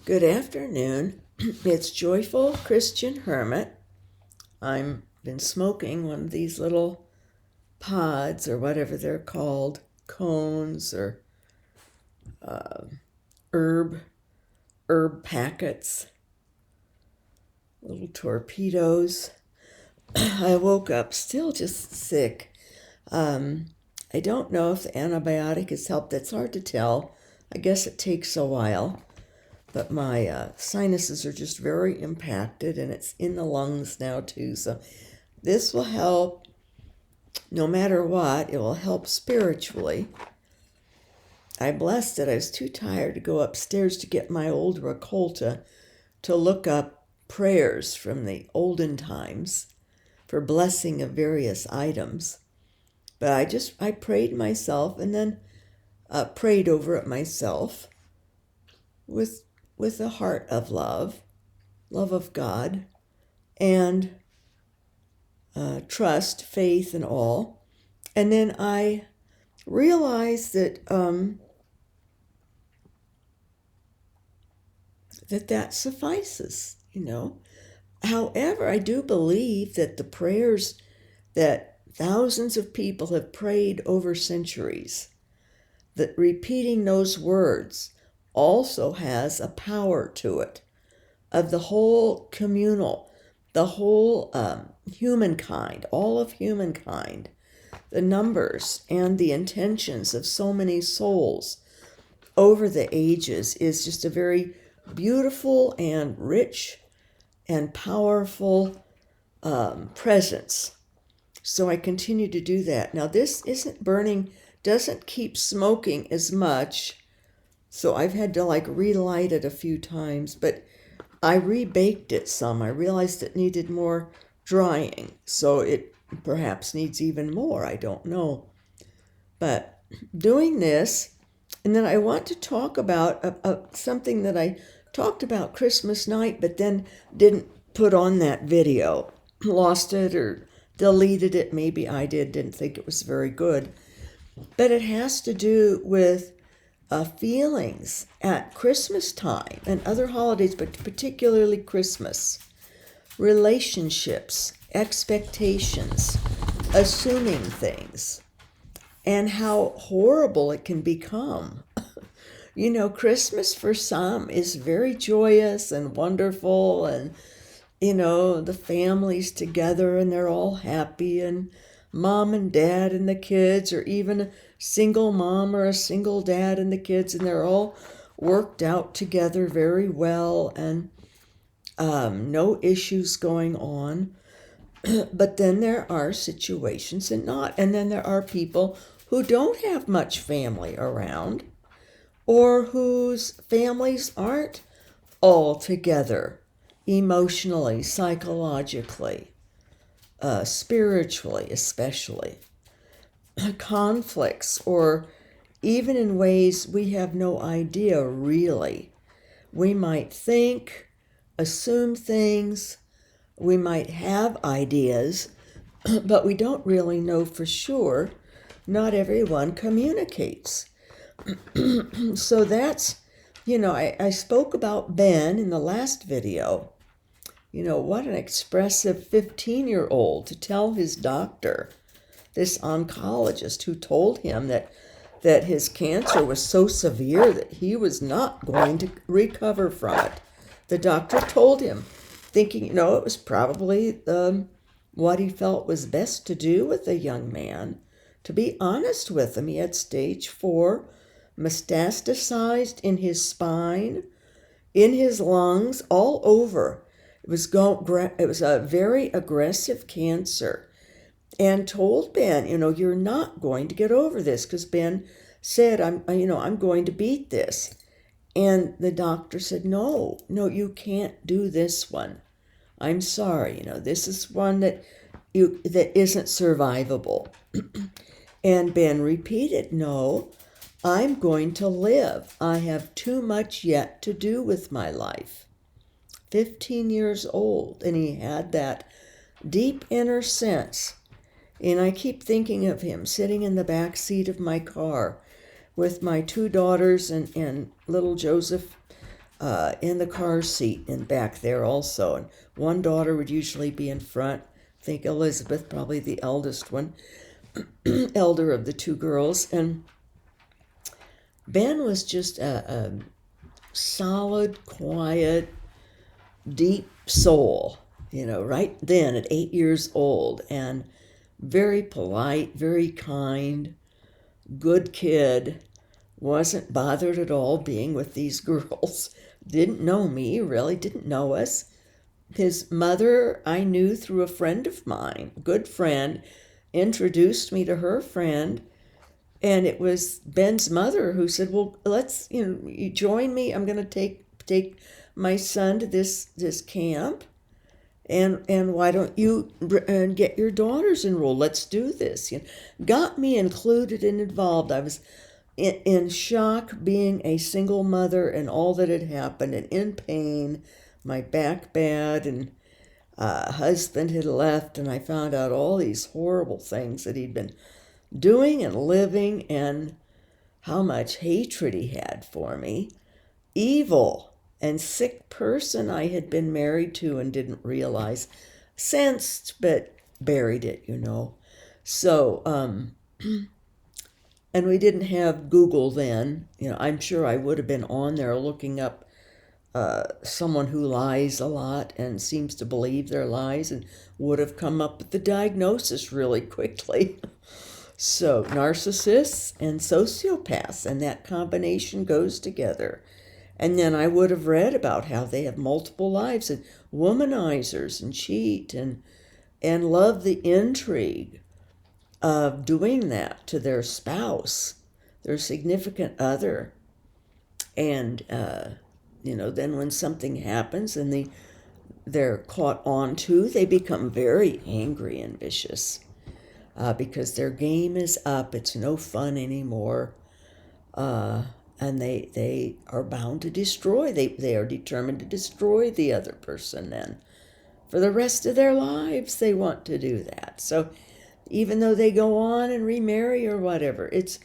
Good afternoon. It's Joyful Christian Hermit. I've been smoking one of these little pods or whatever they're called, cones or herb packets, little torpedoes. I woke up still just sick. I don't know if the antibiotic has helped. It's hard to tell. I guess it takes a while. But my sinuses are just very impacted, and it's in the lungs now too. So this will help no matter what. It will help spiritually. I'm blessed that I was too tired to go upstairs to get my old Racolta to look up prayers from the olden times for blessing of various items. But I prayed myself and then prayed over it myself with a heart of love of God, and trust, faith, and all. And then I realized that that suffices, However, I do believe that the prayers that thousands of people have prayed over centuries, that repeating those words also has a power to it, of the whole communal, the whole humankind, all of humankind, the numbers and the intentions of so many souls over the ages is just a very beautiful and rich and powerful presence. So I continue to do that. Now this doesn't keep smoking as much, so I've had to relight it a few times, but I rebaked it some. I realized it needed more drying, so it perhaps needs even more. I don't know. But doing this, and then I want to talk about something that I talked about Christmas night, but then didn't put on that video. Lost it or deleted it. Maybe I didn't think it was very good. But it has to do with feelings at Christmas time and other holidays, but particularly Christmas. Relationships, expectations, assuming things, and how horrible it can become. Christmas for some is very joyous and wonderful, and the family's together and they're all happy, and mom and dad and the kids, or even a single mom or a single dad and the kids, and they're all worked out together very well, and no issues going on. But then there are situations and then there are people who don't have much family around, or whose families aren't all together emotionally, psychologically, spiritually especially. Conflicts, or even in ways we have no idea really. We might think, assume things, we might have ideas, but we don't really know for sure. Not everyone communicates. So that's, I spoke about Ben in the last video. What an expressive 15-year-old to tell his doctor, this oncologist who told him that his cancer was so severe that he was not going to recover from it. The doctor told him, thinking, it was probably what he felt was best to do with the young man, to be honest with him. He had stage 4, metastasized in his spine, in his lungs, all over. It was a very aggressive cancer, and told Ben, you're not going to get over this, because Ben said, I'm going to beat this. And the doctor said, no, you can't do this one. I'm sorry, this is one that isn't survivable. And Ben repeated, no, I'm going to live. I have too much yet to do with my life. 15 years old, and he had that deep inner sense. And I keep thinking of him sitting in the back seat of my car with my 2 daughters and little Joseph in the car seat and back there also. And one daughter would usually be in front. I think Elizabeth, probably the eldest one, elder of the two girls. And Ben was just a solid, quiet, deep soul, right then at 8 years old, and very polite, very kind, good kid, wasn't bothered at all being with these girls, didn't know me, really didn't know us. His mother I knew through a friend of mine, good friend, introduced me to her friend, and it was Ben's mother who said, well, let's, you join me. I'm going to take my son to this camp, and why don't you get your daughters enrolled? Let's do this. Got me included and involved. I was in shock being a single mother and all that had happened, and in pain, my back bad, and husband had left, and I found out all these horrible things that he'd been doing and living, and how much hatred he had for me. Evil and sick person I had been married to and didn't realize. Sensed, but buried it, So, and we didn't have Google then. I'm sure I would have been on there looking up someone who lies a lot and seems to believe their lies, and would have come up with the diagnosis really quickly. So, narcissists and sociopaths, and that combination goes together. And then I would have read about how they have multiple lives, and womanizers, and cheat, and love the intrigue of doing that to their spouse, their significant other. And, then when something happens and they're caught on to, they become very angry and vicious. Because their game is up. It's no fun anymore. And they are bound to destroy. They are determined to destroy the other person then. For the rest of their lives, they want to do that. So even though they go on and remarry or whatever, it's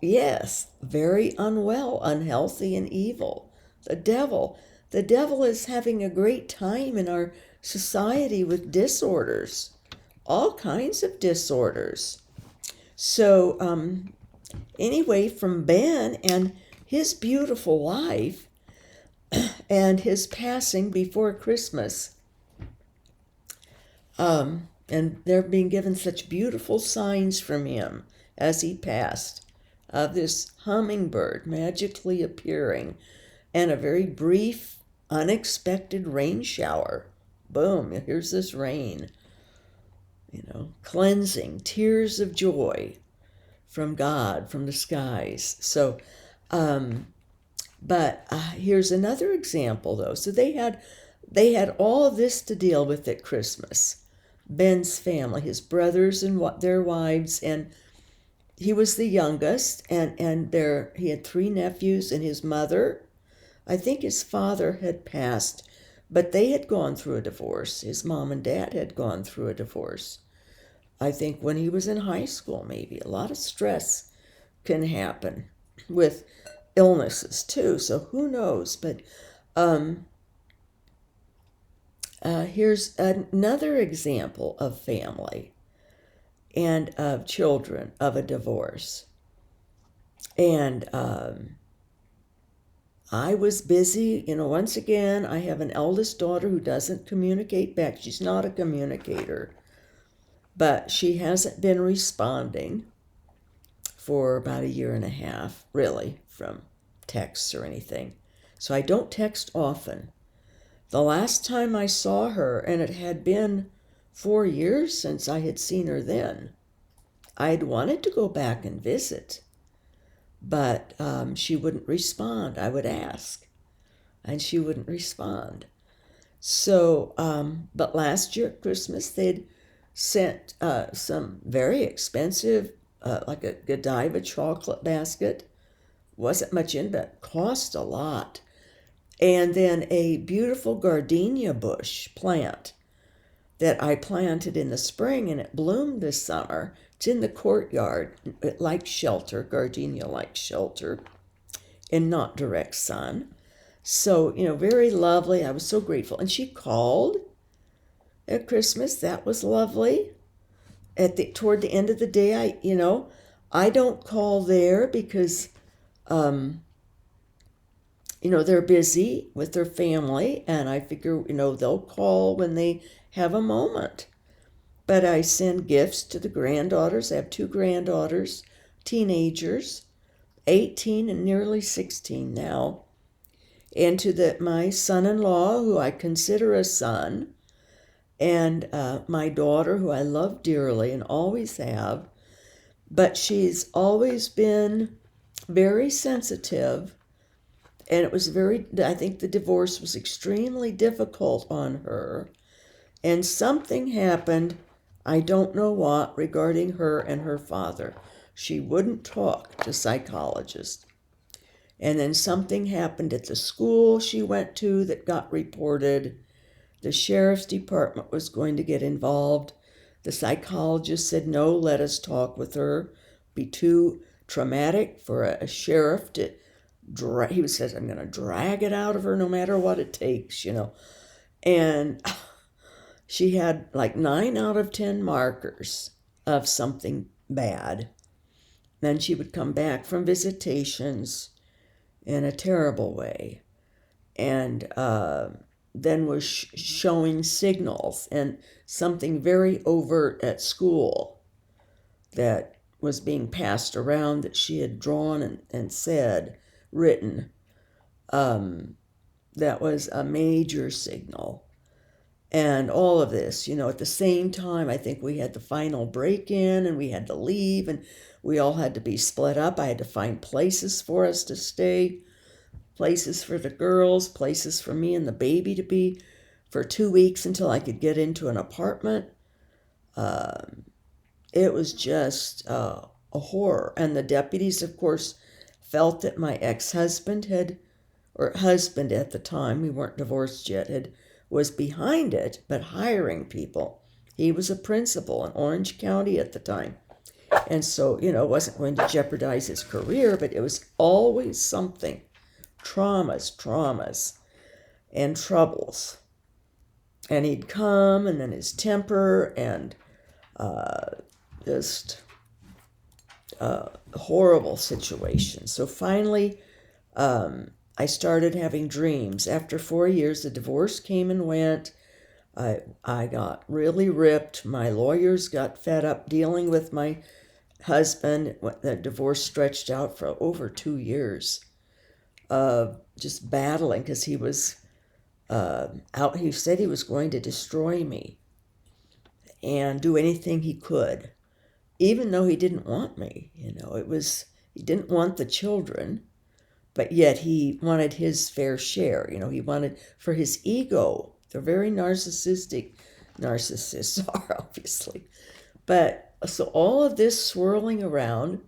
yes, very unwell, unhealthy, and evil. The devil is having a great time in our society with disorders. All kinds of disorders. So anyway, from Ben and his beautiful life and his passing before Christmas, and they're being given such beautiful signs from him as he passed, of this hummingbird magically appearing, and a very brief, unexpected rain shower. Boom, here's this rain. Cleansing, tears of joy from God, from the skies. So, but here's another example, though. So they had all of this to deal with at Christmas. Ben's family, his brothers and their wives, and he was the youngest, and he had 3 nephews, and his mother. I think his father had passed, but they had gone through a divorce. His mom and dad had gone through a divorce. I think when he was in high school, maybe. A lot of stress can happen with illnesses too, so who knows. But here's another example of family and of children of a divorce. And I was busy, once again, I have an eldest daughter who doesn't communicate back. She's not a communicator, but she hasn't been responding for about 1.5 years, really, from texts or anything. So I don't text often. The last time I saw her, and it had been 4 years since I had seen her then, I had wanted to go back and visit. But she wouldn't respond. I would ask, and she wouldn't respond. So, but last year at Christmas, they'd sent some very expensive, like a Godiva chocolate basket. Wasn't much in, but cost a lot. And then a beautiful gardenia bush plant that I planted in the spring, and it bloomed this summer. It's in the courtyard. It likes shelter, gardenia likes shelter, and not direct sun. So, very lovely. I was so grateful. And she called at Christmas. That was lovely. Toward the end of the day, I don't call there because, they're busy with their family, and I figure, they'll call when they have a moment. But I send gifts to the granddaughters. I have two granddaughters, teenagers, 18 and nearly 16 now. And to my son-in-law, who I consider a son, and my daughter, who I love dearly and always have. But she's always been very sensitive, and I think the divorce was extremely difficult on her. And something happened, I don't know what, regarding her and her father. She wouldn't talk to psychologists. And then something happened at the school she went to that got reported. The sheriff's department was going to get involved. The psychologist said, no, let us talk with her. Be too traumatic for a sheriff to he says, I'm going to drag it out of her no matter what it takes, And she had like 9 out of 10 markers of something bad. Then she would come back from visitations in a terrible way. And then was showing signals and something very overt at school that was being passed around that she had drawn and said, written. That was a major signal. And all of this, at the same time, I think we had the final break-in and we had to leave and we all had to be split up. I had to find places for us to stay, places for the girls, places for me and the baby to be for 2 weeks until I could get into an apartment. It was just a horror. And the deputies, of course, felt that my ex-husband husband at the time, we weren't divorced yet, was behind it, but hiring people. He was a principal in Orange County at the time. And so, it wasn't going to jeopardize his career, but it was always something. Traumas, and troubles. And he'd come, and then his temper, and just horrible situations. So finally, I started having dreams. After 4 years, the divorce came and went. I got really ripped. My lawyers got fed up dealing with my husband. The divorce stretched out for over 2 years of just battling because he was out. He said he was going to destroy me and do anything he could, even though he didn't want me. He didn't want the children. But yet he wanted his fair share. He wanted for his ego. They're very narcissistic. Narcissists are, obviously. But so all of this swirling around,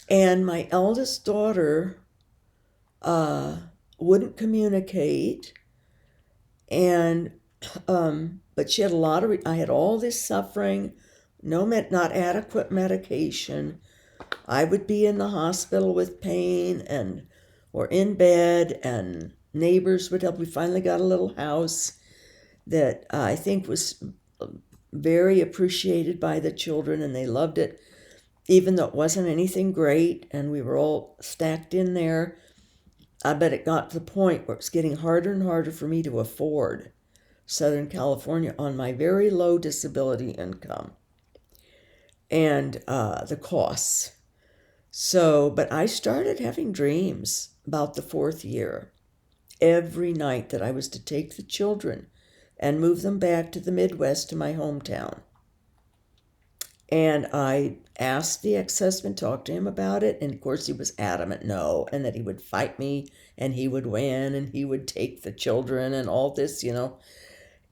and my eldest daughter wouldn't communicate, and but she had a lot of. I had all this suffering, not adequate medication. I would be in the hospital with pain or in bed, and neighbors would help. We finally got a little house that I think was very appreciated by the children, and they loved it, even though it wasn't anything great, and we were all stacked in there. But it got to the point where it was getting harder and harder for me to afford Southern California on my very low disability income and the costs. So, but I started having dreams about the 4th year, every night that I was to take the children and move them back to the Midwest to my hometown. And I asked the ex-husband, talked to him about it, and of course he was adamant no, and that he would fight me, and he would win, and he would take the children, and all this,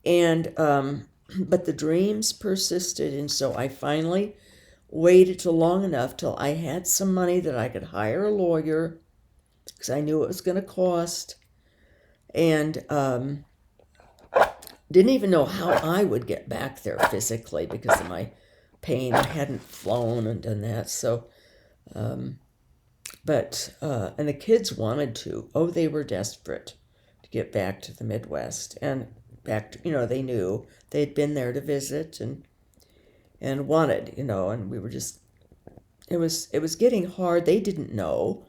And, but the dreams persisted, and so I finally waited till long enough till I had some money that I could hire a lawyer, because I knew it was going to cost, and didn't even know how I would get back there physically because of my pain. I hadn't flown and done that, so But, and the kids wanted to. Oh, they were desperate to get back to the Midwest and back to, they knew they'd been there to visit and wanted, and we were just, it was getting hard. They didn't know,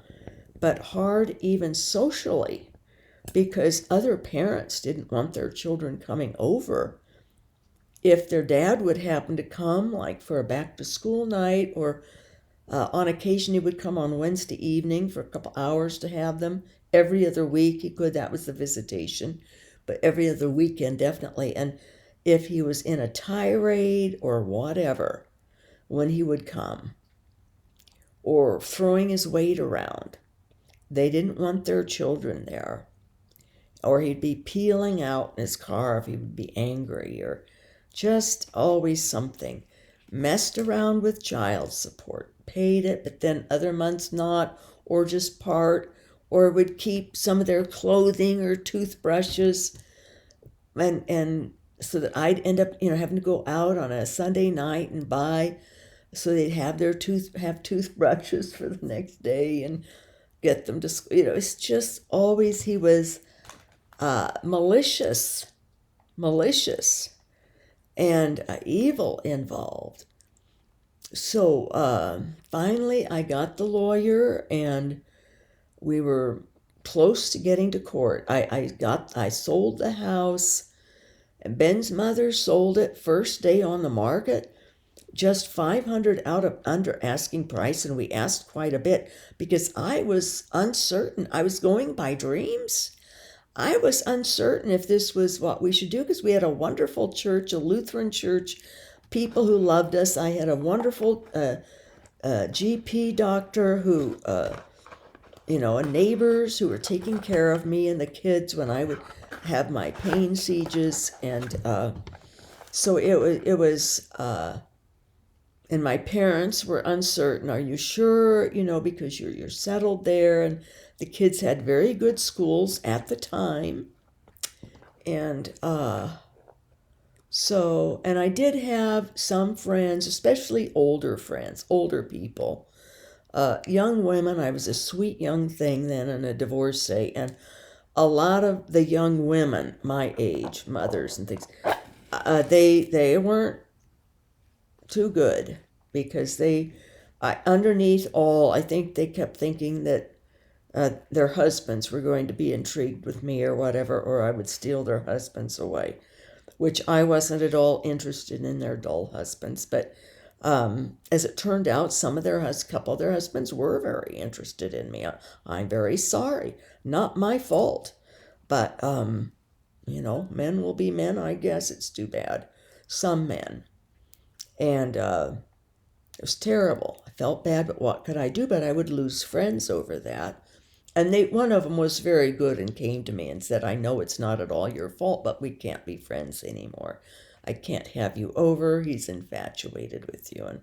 but hard even socially because other parents didn't want their children coming over. If their dad would happen to come, like for a back to school night, or on occasion he would come on Wednesday evening for a couple hours to have them. Every other week he could, that was the visitation, but every other weekend definitely. And if he was in a tirade or whatever, when he would come, or throwing his weight around, they didn't want their children there. Or he'd be peeling out in his car if he would be angry, or just always something. Messed around with child support, paid it, but then other months not, or just part, or would keep some of their clothing or toothbrushes, and so that I'd end up, having to go out on a Sunday night and buy, so they'd have their toothbrushes for the next day and get them to school. It's just always, he was malicious, and evil involved. So finally, I got the lawyer, and we were close to getting to court. I sold the house, and Ben's mother sold it first day on the market, just $500 out of under asking price, and we asked quite a bit because I was uncertain. I was going by dreams. I was uncertain if this was what we should do because we had a wonderful church, a Lutheran church, people who loved us. I had a wonderful GP doctor who, and neighbors who were taking care of me and the kids when I would have my pain sieges. And so it was, and my parents were uncertain. Are you sure? Because you're settled there. And the kids had very good schools at the time. And and I did have some friends, especially older friends, older people, young women. I was a sweet young thing then and a divorcee. And a lot of the young women my age, mothers and things, they weren't too good because underneath all, I think they kept thinking that their husbands were going to be intrigued with me or whatever, or I would steal their husbands away, which I wasn't at all interested in their dull husbands. But as it turned out, couple of their husbands were very interested in me. I'm very sorry. Not my fault. But, men will be men, I guess. It's too bad. Some men. And it was terrible. I felt bad, but what could I do? But I would lose friends over that. And one of them was very good and came to me and said, I know it's not at all your fault, but we can't be friends anymore. I can't have you over. He's infatuated with you. And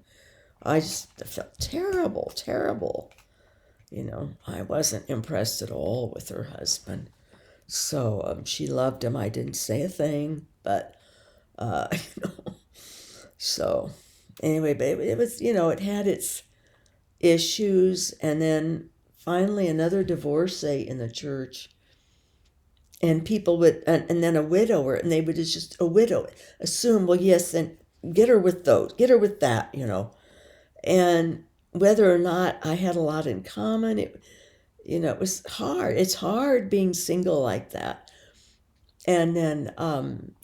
I just felt terrible, terrible. I wasn't impressed at all with her husband. So she loved him. I didn't say a thing, but, so anyway, but it was, it had its issues. And then finally another divorcee in the church, and people would, and then a widower, and they would just a widow assume, well, yes, then get her with that, and whether or not I had a lot in common, it was hard. It's hard being single like that. And then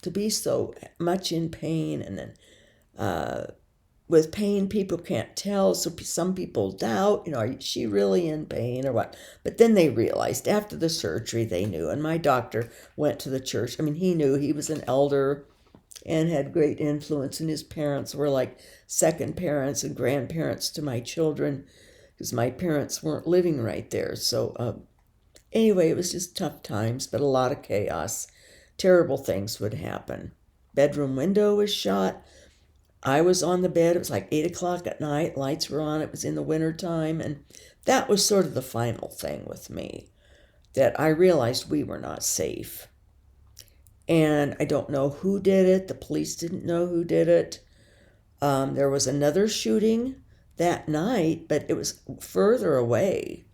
to be so much in pain, and then with pain, people can't tell. So some people doubt, is she really in pain or what? But then they realized after the surgery, they knew. And my doctor went to the church. He knew. He was an elder and had great influence. And his parents were like second parents and grandparents to my children because my parents weren't living right there. So anyway, it was just tough times, but a lot of chaos. Terrible things would happen. Bedroom window was shot. I was on the bed. It was like 8 o'clock at night. Lights were on. It was in the wintertime. And that was sort of the final thing with me, that I realized we were not safe. And I don't know who did it. The police didn't know who did it. There was another shooting that night, but it was further away.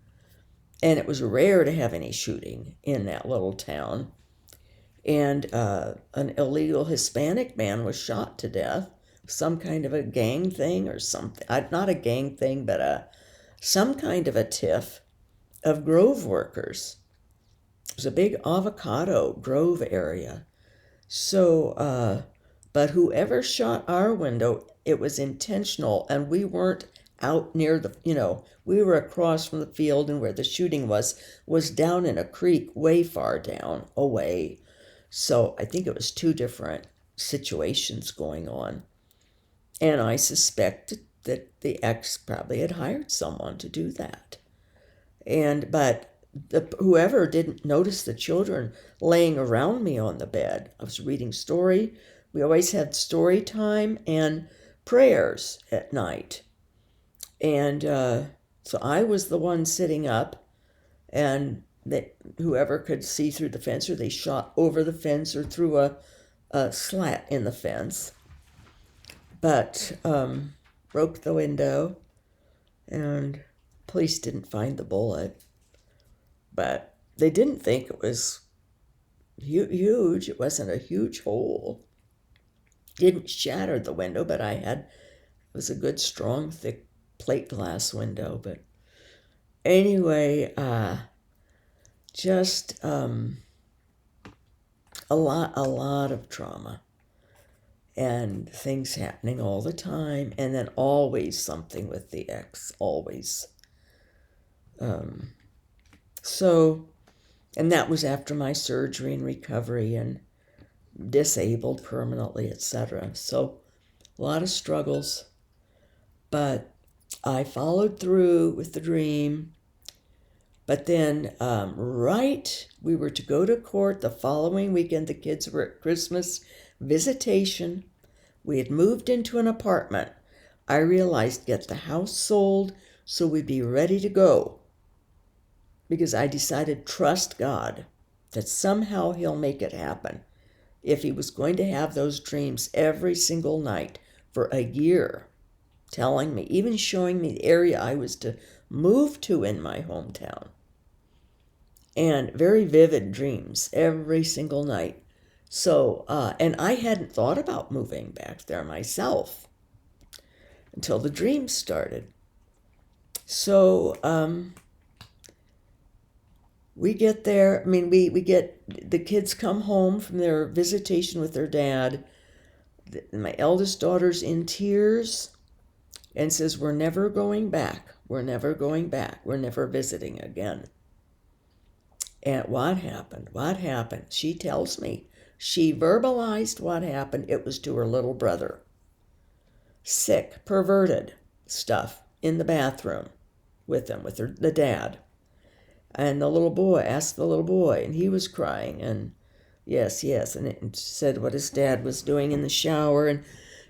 And it was rare to have any shooting in that little town. And an illegal Hispanic man was shot to death. Some kind of a gang thing or something. Not a gang thing, but some kind of a tiff of grove workers. It was a big avocado grove area. So, but whoever shot our window, it was intentional, and we weren't out near we were across from the field, and where the shooting was down in a creek way far down away. So I think it was two different situations going on. And I suspect that the ex probably had hired someone to do that. But whoever didn't notice the children laying around me on the bed. I was reading story. We always had story time and prayers at night. And so I was the one sitting up, and whoever could see through the fence, or they shot over the fence or through a slat in the fence. But broke the window, and police didn't find the bullet. But they didn't think it was huge. It wasn't a huge hole. Didn't shatter the window, but it was a good, strong, thick plate glass window. But anyway, just a lot of trauma and things happening all the time, and then always something with the ex, always. And that was after my surgery and recovery and disabled permanently, etc. So a lot of struggles, but I followed through with the dream. But then we were to go to court the following weekend. The kids were at Christmas visitation. We had moved into an apartment. I realized get the house sold so we'd be ready to go, because I decided trust God that somehow he'll make it happen. If he was going to have those dreams every single night for a year, telling me, even showing me the area I was to move to in my hometown, and very vivid dreams every single night. So, and I hadn't thought about moving back there myself until the dreams started. So, we get there. I mean, we get, the kids come home from their visitation with their dad. My eldest daughter's in tears and says, we're never going back. We're never going back. We're never visiting again. And what happened? What happened? She tells me. She verbalized what happened. It was to her little brother. Sick, perverted stuff in the bathroom with them, with the dad. And the little boy asked the little boy, and he was crying, and yes, and it said what his dad was doing in the shower, and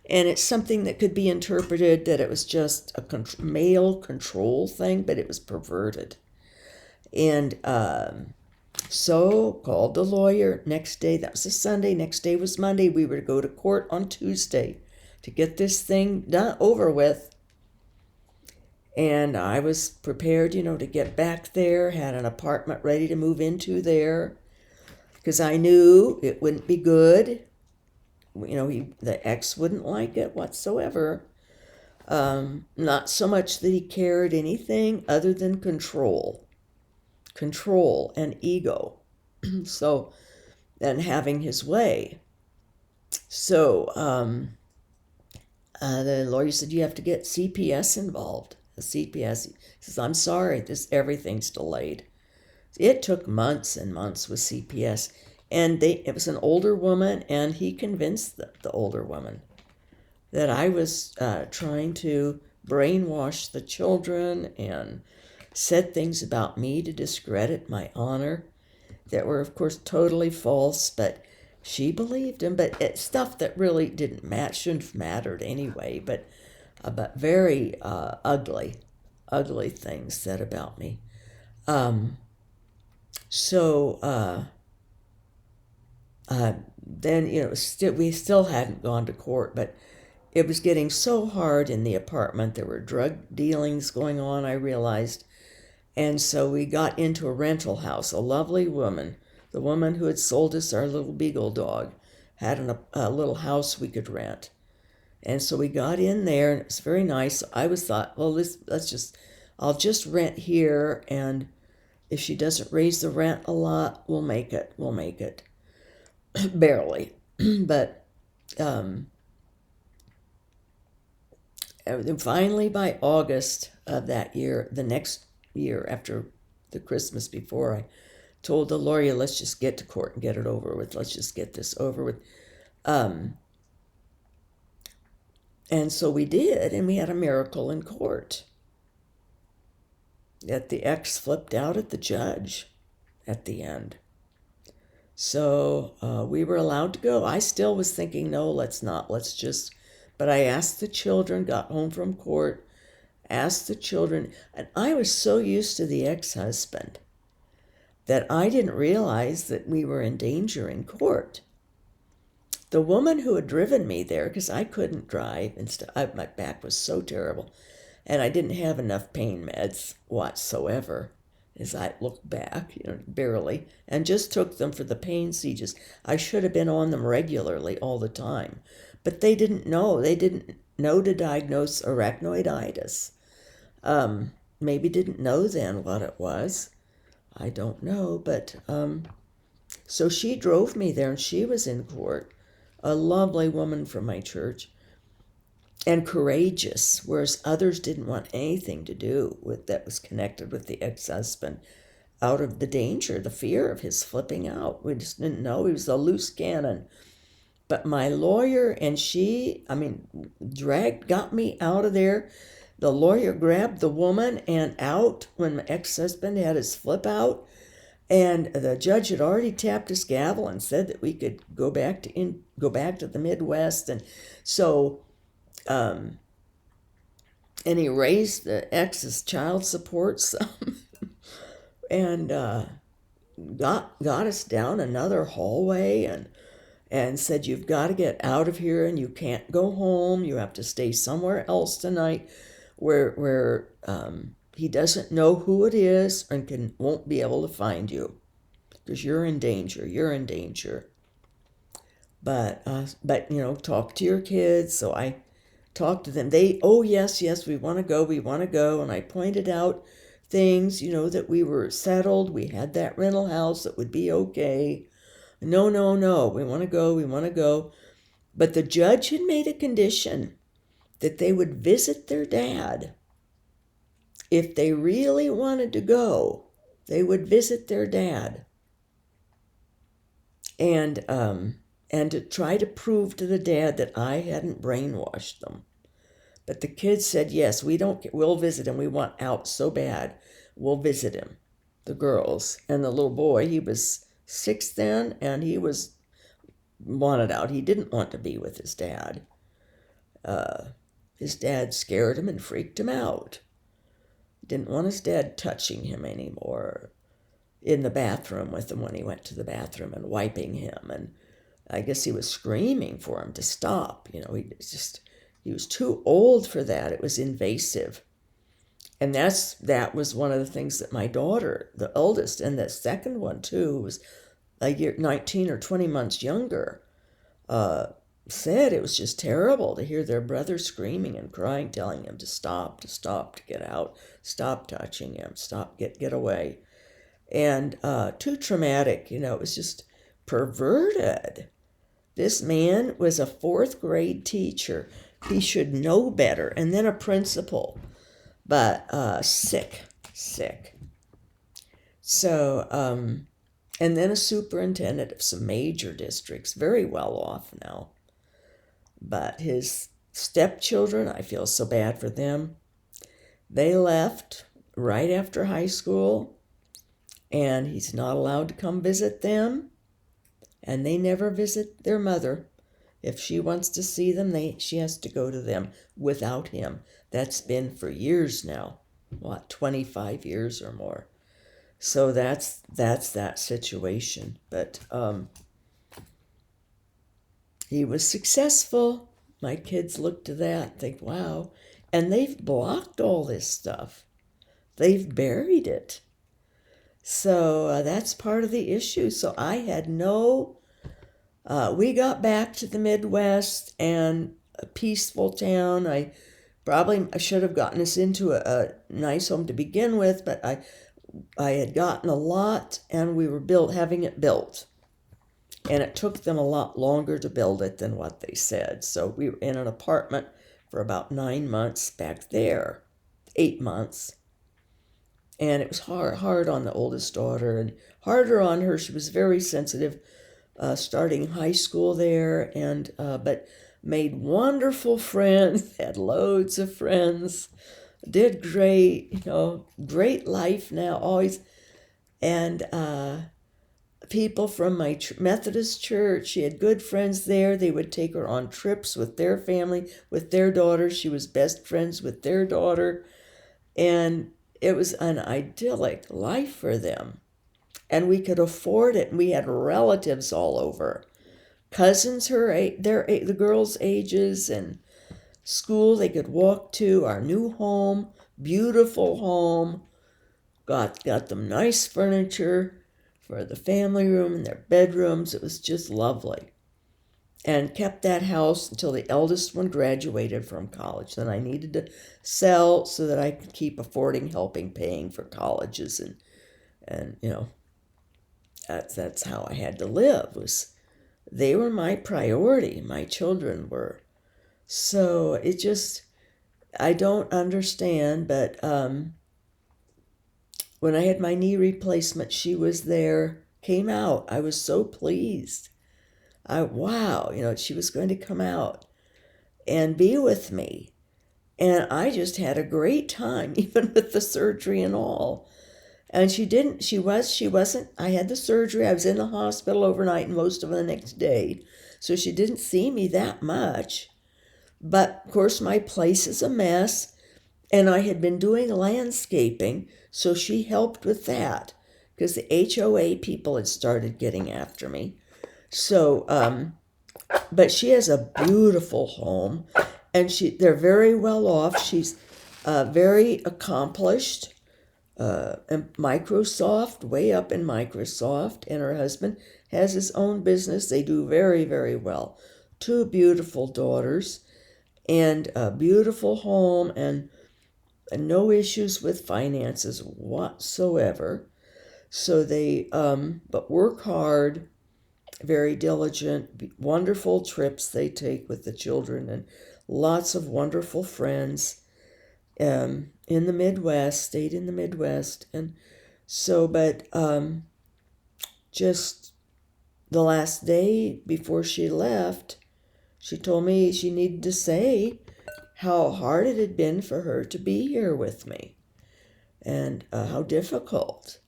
it's something that could be interpreted that it was just a male control thing, but it was perverted. And so called the lawyer next day. That was a Sunday. Next day was Monday. We were to go to court on Tuesday to get this thing done over with. And I was prepared, to get back there, had an apartment ready to move into there, because I knew it wouldn't be good. The ex wouldn't like it whatsoever. Not so much that he cared anything other than control and ego. So, and having his way. So, the lawyer said, you have to get CPS involved. The CPS says, I'm sorry, everything's delayed. It took months and months with CPS. And it was an older woman, and he convinced the older woman that I was trying to brainwash the children and said things about me to discredit my honor that were, of course, totally false, but she believed him. But it's stuff that really shouldn't have mattered anyway, but very ugly things said about me. Then, we still hadn't gone to court, but it was getting so hard in the apartment. There were drug dealings going on, I realized. And so we got into a rental house. A lovely woman, the woman who had sold us our little beagle dog, had a little house we could rent. And so we got in there, and it was very nice. I was thought, well, I'll just rent here, and if she doesn't raise the rent a lot, we'll make it. We'll make it. Barely. But finally, by August of that year, the next year after the Christmas before, I told the lawyer, let's just get to court and get it over with. Let's just get this over with. And so we did, and we had a miracle in court. That the ex flipped out at the judge at the end. So we were allowed to go. I still was thinking, no, let's not. Let's just. But I asked the children, got home from court, asked the children, and I was so used to the ex-husband that I didn't realize that we were in danger in court. The woman who had driven me there, because I couldn't drive and my back was so terrible, and I didn't have enough pain meds whatsoever. As I look back, barely, and just took them for the pain sieges. I should have been on them regularly all the time, but they didn't know. They didn't know to diagnose arachnoiditis. Maybe didn't know then what it was. I don't know, but so she drove me there, and she was in court, a lovely woman from my church, and courageous, whereas others didn't want anything to do with that was connected with the ex-husband, out of the danger, the fear of his flipping out. We just didn't know. He was a loose cannon. But my lawyer and she, got me out of there. The lawyer grabbed the woman and out when my ex-husband had his flip out. And the judge had already tapped his gavel and said that we could go back to the Midwest. And so, and he raised the ex's child support some and got us down another hallway and said, you've got to get out of here and you can't go home. You have to stay somewhere else tonight where he doesn't know who it is and won't be able to find you because you're in danger. You're in danger. But talk to your kids. So I talked to them. Yes, we want to go. And I pointed out things, that we were settled. We had that rental house that would be okay. No, we want to go. But the judge had made a condition that they would visit their dad. If they really wanted to go, they would visit their dad. And to try to prove to the dad that I hadn't brainwashed them. But the kids said, yes, we'll visit him. We want out so bad. We'll visit him. The girls. And the little boy, he was 6 then, and he wanted out. He didn't want to be with his dad. His dad scared him and freaked him out. He didn't want his dad touching him anymore in the bathroom with him when he went to the bathroom and wiping him. And I guess he was screaming for him to stop. He was too old for that. It was invasive. And that was one of the things that my daughter, the eldest, and the second one too, who was a year 19 or 20 months younger, said it was just terrible to hear their brother screaming and crying, telling him to stop, to get out, stop touching him, stop, get away. And too traumatic, it was just perverted. This man was a 4th grade teacher. He should know better. And then a principal. But sick. So, and then a superintendent of some major districts, very well off now. But his stepchildren, I feel so bad for them. They left right after high school, and he's not allowed to come visit them, and they never visit their mother. If she wants to see them, she has to go to them without him. That's been for years now, 25 years or more. So that's that situation. But he was successful. My kids look to that, think, wow. And they've blocked all this stuff. they've buried it. So that's part of the issue. So I had no, we got back to the Midwest and a peaceful town. I should have gotten us into a nice home to begin with, but I had gotten a lot and we were having it built. And it took them a lot longer to build it than what they said. So we were in an apartment for about 9 months back there, 8 months. And it was hard on the oldest daughter and harder on her. She was very sensitive, starting high school there, and but made wonderful friends, had loads of friends, did great, great life now, always. And people from my Methodist church, she had good friends there. They would take her on trips with their family, with their daughter. She was best friends with their daughter. And it was an idyllic life for them. And we could afford it. And we had relatives all over. Cousins the girls' ages, and school they could walk to, our new home, beautiful home. Got them nice furniture for the family room and their bedrooms. It was just lovely. And kept that house until the eldest one graduated from college. Then I needed to sell so that I could keep affording, paying for colleges, and that's how I had to live. They were my priority. My children were. So it just, I don't understand, but when I had my knee replacement, she was there, came out. I was so pleased. She was going to come out and be with me. And I just had a great time, even with the surgery and all. And she wasn't, I had the surgery, I was in the hospital overnight and most of the next day. So she didn't see me that much. But of course my place is a mess. And I had been doing landscaping, so she helped with that. Because the HOA people had started getting after me. So, but she has a beautiful home, and they're very well off. She's very accomplished, in Microsoft, way up in Microsoft, and her husband has his own business. They do very, very well. 2 beautiful daughters, and a beautiful home, and no issues with finances whatsoever. So they, but work hard, very diligent, wonderful trips they take with the children, and lots of wonderful friends in the Midwest, stayed in the Midwest. And so, but just the last day before she left, she told me she needed to say how hard it had been for her to be here with me, and how difficult.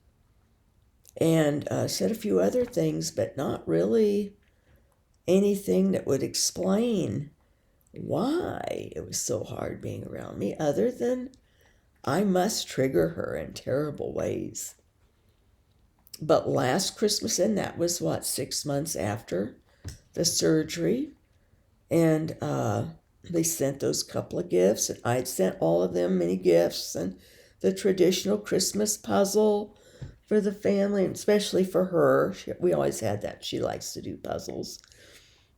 And said a few other things, but not really anything that would explain why it was so hard being around me, other than I must trigger her in terrible ways. But last Christmas, and that was 6 months after the surgery, and they sent those couple of gifts, and I'd sent all of them many gifts, and the traditional Christmas puzzle for the family, and especially for her. We always had that. She likes to do puzzles.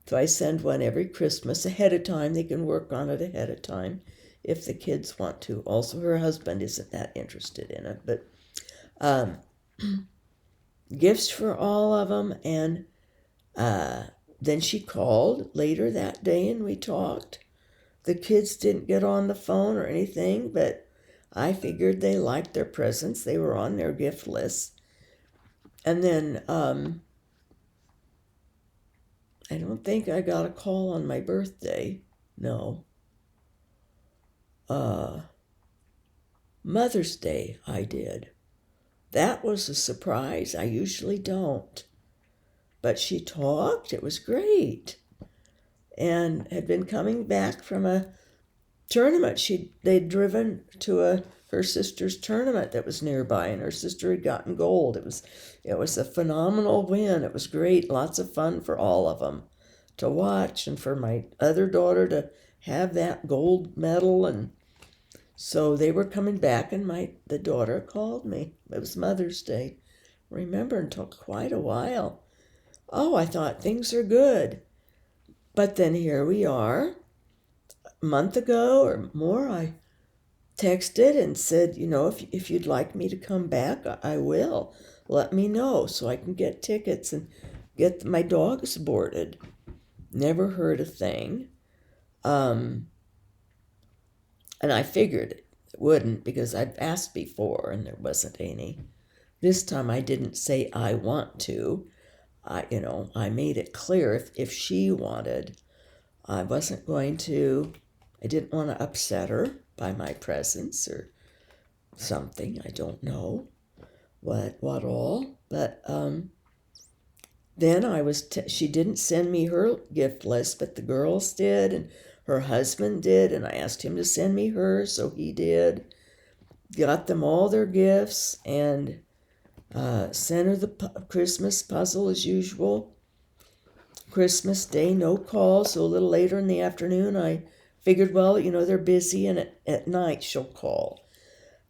So I send one every Christmas ahead of time. They can work on it ahead of time if the kids want to. Also, her husband isn't that interested in it. But gifts for all of them. And then she called later that day and we talked. The kids didn't get on the phone or anything, but I figured they liked their presents. They were on their gift list. And then I don't think I got a call on my birthday. No. Mother's Day I did. That was a surprise. I usually don't. But she talked. It was great. And had been coming back from a tournament. They'd driven to her sister's tournament that was nearby, and her sister had gotten gold. It was a phenomenal win. It was great, lots of fun for all of them to watch, and for my other daughter to have that gold medal. And So they were coming back, and the daughter called me. It was Mother's Day. Remember, it took quite a while. Oh, I thought things are good. But then here we are. A month ago or more, I texted and said, if you'd like me to come back, I will. Let me know so I can get tickets and get my dogs boarded. Never heard a thing. And I figured it wouldn't because I'd asked before and there wasn't any. This time I didn't say I want to. I made it clear if she wanted. I wasn't going to. I didn't want to upset her by my presence or something. I don't know what all. But then she didn't send me her gift list, but the girls did, and her husband did, and I asked him to send me hers, so he did. Got them all their gifts, and sent her the Christmas puzzle as usual. Christmas Day, no call, so a little later in the afternoon, I figured, well, they're busy, and at night she'll call.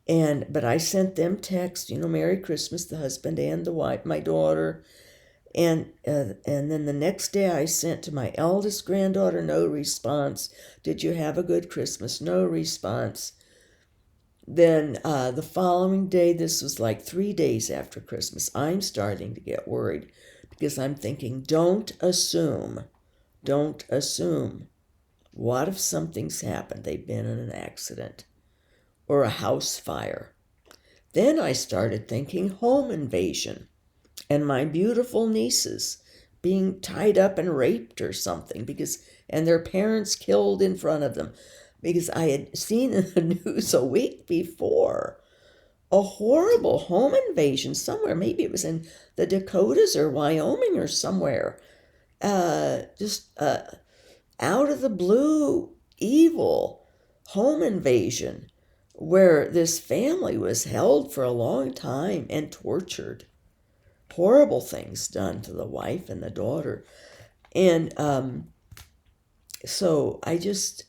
But I sent them text, Merry Christmas, the husband and the wife, my daughter. And then the next day I sent to my eldest granddaughter, no response. Did you have a good Christmas? No response. Then the following day, this was like 3 days after Christmas, I'm starting to get worried because I'm thinking, don't assume. What if something's happened? They've been in an accident or a house fire. Then I started thinking home invasion and my beautiful nieces being tied up and raped or something and their parents killed in front of them. Because I had seen in the news a week before a horrible home invasion somewhere. Maybe it was in the Dakotas or Wyoming or somewhere. Just out of the blue, evil home invasion where this family was held for a long time and tortured. Horrible things done to the wife and the daughter. And so I just...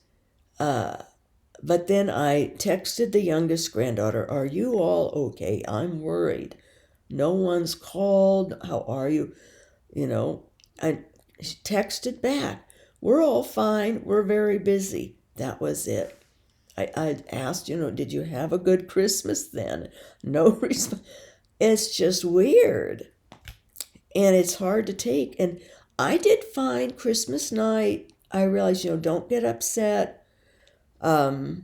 but then I texted the youngest granddaughter, are you all okay? I'm worried. No one's called. How are you? I texted back, we're all fine. We're very busy. That was it. I asked, did you have a good Christmas then? No response. It's just weird. And it's hard to take. And I did fine Christmas night. I realized, don't get upset. Handle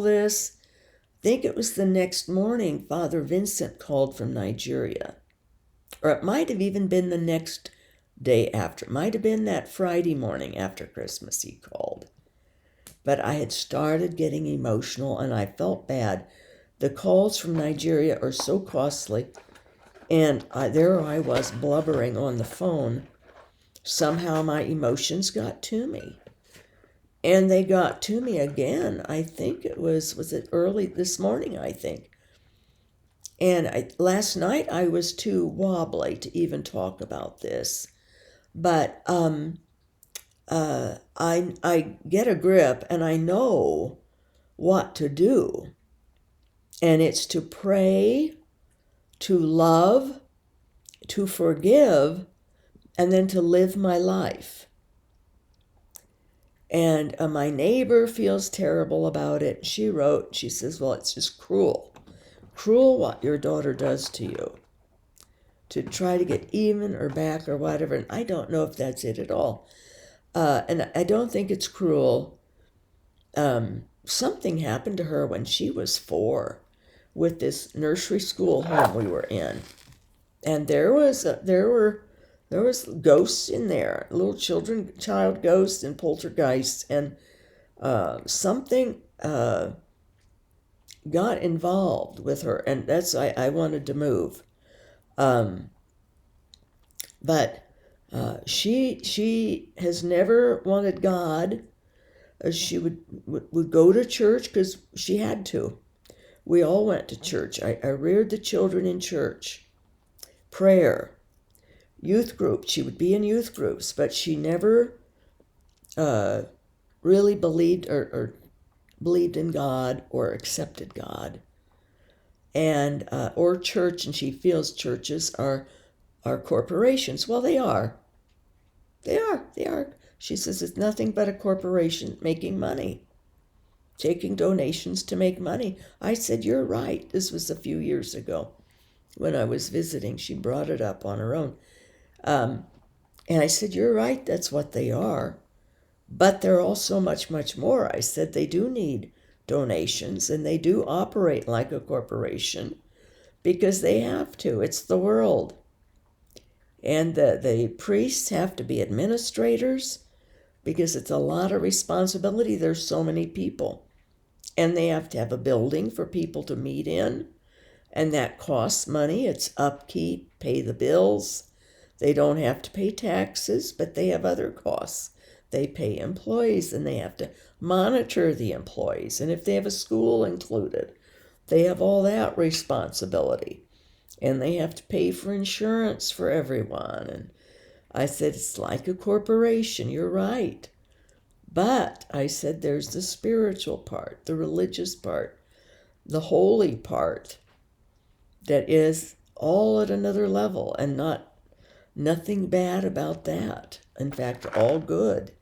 this. I think it was the next morning Father Vincent called from Nigeria. Or it might have even been the next day after. It might have been that Friday morning after Christmas he called. But I had started getting emotional and I felt bad. The calls from Nigeria are so costly. And there I was blubbering on the phone. Somehow my emotions got to me. And they got to me again. I think it was it early this morning, I think. And last night I was too wobbly to even talk about this. But I get a grip and I know what to do. And it's to pray, to love, to forgive, and then to live my life. And my neighbor feels terrible about it. She says, well, it's just cruel. Cruel what your daughter does to you. To try to get even or back or whatever. And I don't know if that's it at all. And I don't think it's cruel. Something happened to her when she was 4 with this nursery school home we were in. And there was ghosts in there, little child ghosts and poltergeists, and something got involved with her, and that's I wanted to move. But she has never wanted God. She would go to church because she had to. We all went to church. I reared the children in church. Prayer. Youth group. She would be in youth groups, but she never really believed or believed in God or accepted God, and or church, and she feels churches are corporations. Well, they are. They are. They are. She says it's nothing but a corporation making money, taking donations to make money. I said, you're right. This was a few years ago when I was visiting. She brought it up on her own. And I said, you're right. That's what they are. But they're also much, much more. I said, they do need donations and they do operate like a corporation because they have to. It's the world. And the priests have to be administrators because it's a lot of responsibility. There's so many people. And they have to have a building for people to meet in. And that costs money. It's upkeep, pay the bills. They don't have to pay taxes, but they have other costs. They pay employees and they have to monitor the employees. And if they have a school included, they have all that responsibility. And they have to pay for insurance for everyone. And I said, it's like a corporation. You're right. But I said, there's the spiritual part, the religious part, the holy part that is all at another level, and nothing bad about that. In fact, all good.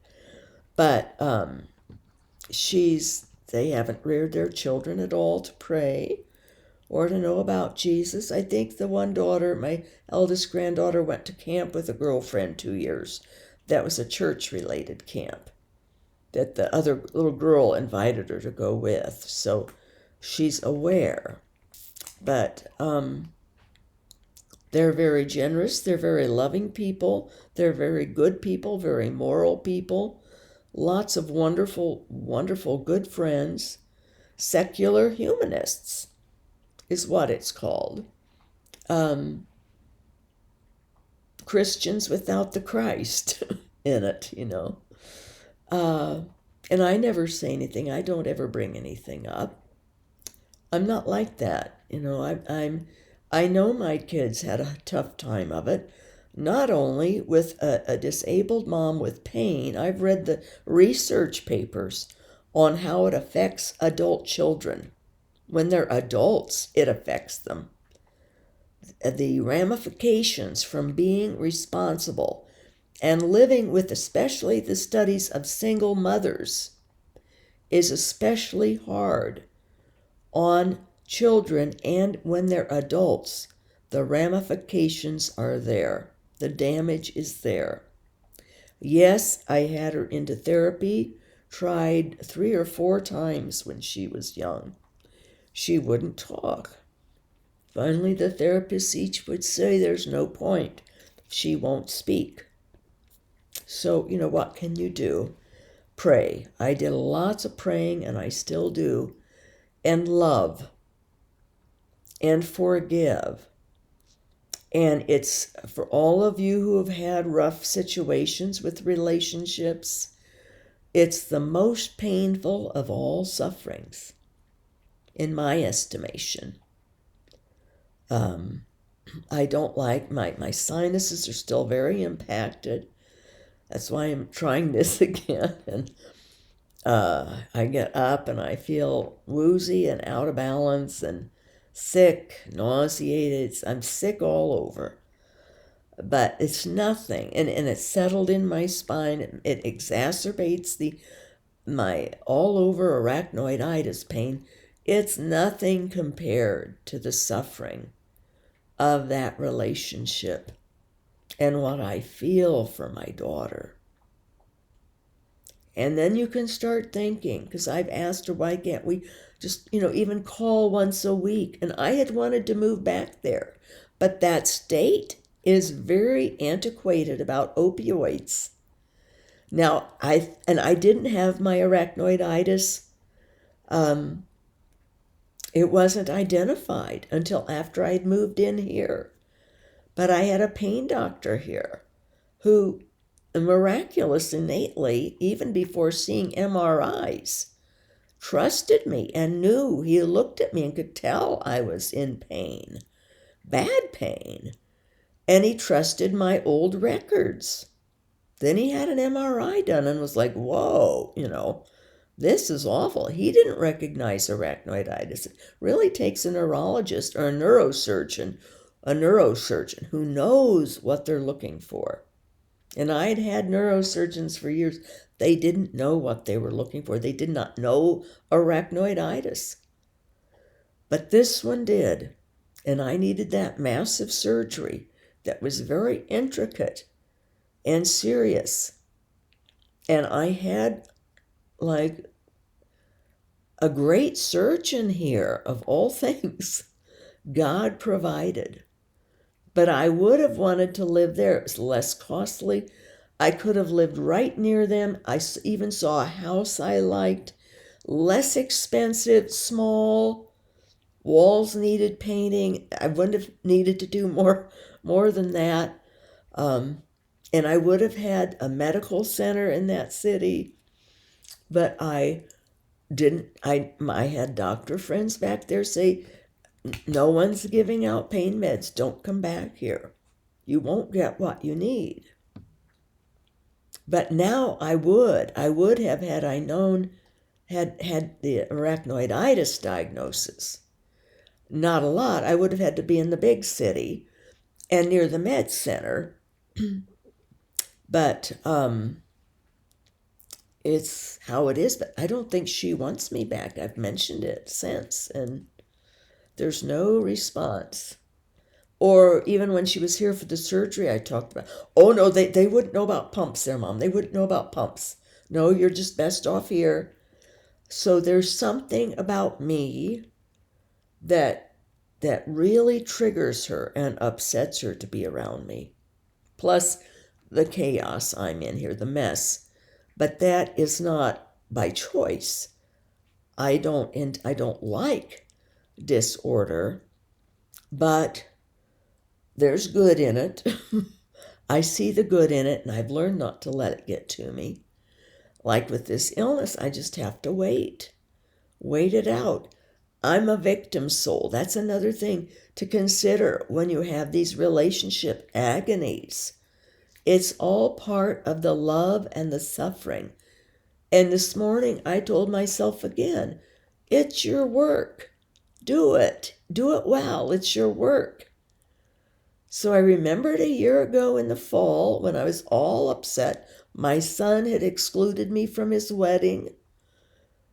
But they haven't reared their children at all to pray or to know about Jesus. I think the one daughter, my eldest granddaughter, went to camp with a girlfriend 2 years. That was a church-related camp that the other little girl invited her to go with. So she's aware. But they're very generous. They're very loving people. They're very good people, very moral people. Lots of wonderful, wonderful good friends. Secular humanists is what it's called. Christians without the Christ in it, you know. And I never say anything. I don't ever bring anything up. I'm not like that. You know, I know my kids had a tough time of it, not only with a disabled mom with pain. I've read the research papers on how it affects adult children. When they're adults, it affects them. The ramifications from being responsible and living with, especially the studies of single mothers, is especially hard on children, and when they're adults, the ramifications are there. The damage is there. Yes, I had her into therapy, tried 3 or 4 times when she was young. She wouldn't talk. Finally, the therapists each would say there's no point. She won't speak. So, you know, what can you do? Pray. I did lots of praying, and I still do. And love. And forgive. And it's for all of you who have had rough situations with relationships, it's the most painful of all sufferings, in my estimation. I don't like, my sinuses are still very impacted. That's why I'm trying this again. And I get up and I feel woozy and out of balance and sick, nauseated. I'm sick all over. But it's nothing. And it's settled in my spine. It exacerbates my all over arachnoiditis pain. It's nothing compared to the suffering of that relationship and what I feel for my daughter. And then you can start thinking, because I've asked her, why can't we just, even call once a week? And I had wanted to move back there. But that state is very antiquated about opioids. Now, I didn't have my arachnoiditis. It wasn't identified until after I'd moved in here. But I had a pain doctor here who, miraculous innately, even before seeing MRIs, trusted me and knew. He looked at me and could tell I was in pain, bad pain. And he trusted my old records. Then he had an MRI done and was like, whoa, This is awful. He didn't recognize arachnoiditis. It really takes a neurologist or a neurosurgeon who knows what they're looking for. And I'd had neurosurgeons for years. They didn't know what they were looking for. They did not know arachnoiditis. But this one did. And I needed that massive surgery that was very intricate and serious. And I had like a great surgeon here, of all things. God provided. But I would have wanted to live there. It was less costly. I could have lived right near them. I even saw a house I liked. Less expensive, small. Walls needed painting. I wouldn't have needed to do more than that. And I would have had a medical center in that city. But I didn't. I had doctor friends back there say, no one's giving out pain meds. Don't come back here. You won't get what you need. But now I would have, had I known, had the arachnoiditis diagnosis. Not a lot. I would have had to be in the big city and near the med center. But it's how it is. But I don't think she wants me back. I've mentioned it since, and there's no response. Or even when she was here for the surgery, I talked about, oh no, they wouldn't know about pumps there, Mom. They wouldn't know about pumps. No, you're just best off here. So there's something about me that really triggers her and upsets her to be around me. Plus the chaos I'm in here, the mess. But that is not by choice. I don't like disorder, but there's good in it. I see the good in it, and I've learned not to let it get to me. Like with this illness, I just have to wait it out. I'm a victim soul. That's another thing to consider when you have these relationship agonies. It's all part of the love and the suffering. And this morning, I told myself again, it's your work. Do it. Do it well. It's your work. So I remembered a year ago in the fall when I was all upset. My son had excluded me from his wedding.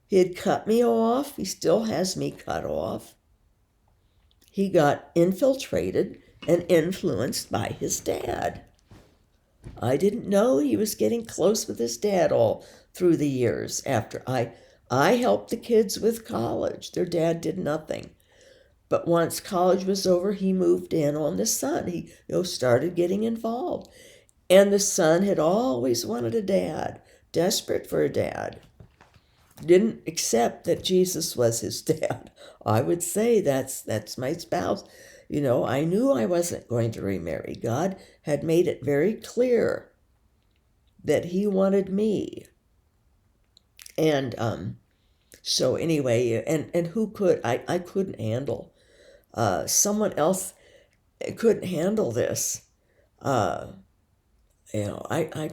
He had cut me off. He still has me cut off. He got infiltrated and influenced by his dad. I didn't know he was getting close with his dad all through the years after I helped the kids with college. Their dad did nothing. But once college was over, he moved in on the son. He started getting involved. And the son had always wanted a dad, desperate for a dad. Didn't accept that Jesus was his dad. I would say that's my spouse. I knew I wasn't going to remarry. God had made it very clear that he wanted me. And so anyway, and who could, I couldn't handle. Someone else couldn't handle this. I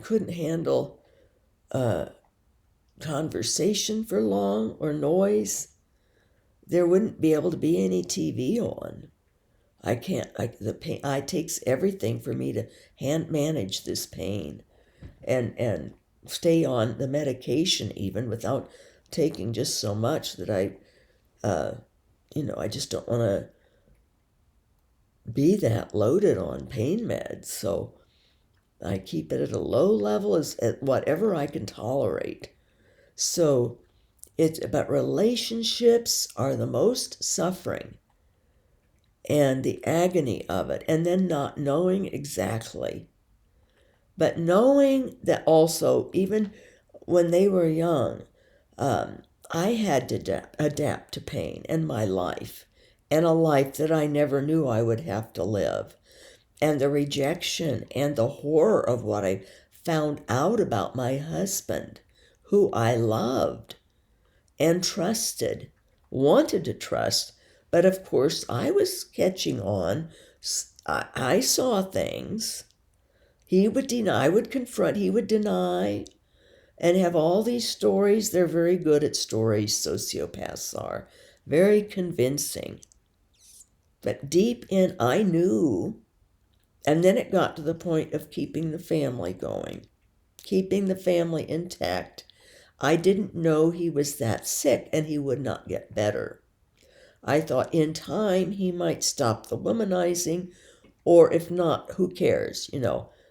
couldn't handle conversation for long or noise. There wouldn't be able to be any TV on. I can't. The pain. It takes everything for me to manage this pain, and stay on the medication even without taking just so much that I just don't want to be that loaded on pain meds. So I keep it at a low level at whatever I can tolerate. So but relationships are the most suffering, and the agony of it, and then not knowing exactly. But knowing that also, even when they were young, I had to adapt to pain in my life, and a life that I never knew I would have to live. And the rejection and the horror of what I found out about my husband, who I loved and trusted, wanted to trust. But of course, I was catching on. I saw things. He would deny, I would confront, he would deny. and have all these stories. They're very good at stories, sociopaths are. Very convincing. But deep in, I knew. And then it got to the point of keeping the family going, keeping the family intact. I didn't know he was that sick and he would not get better. I thought in time he might stop the womanizing, or if not, who cares?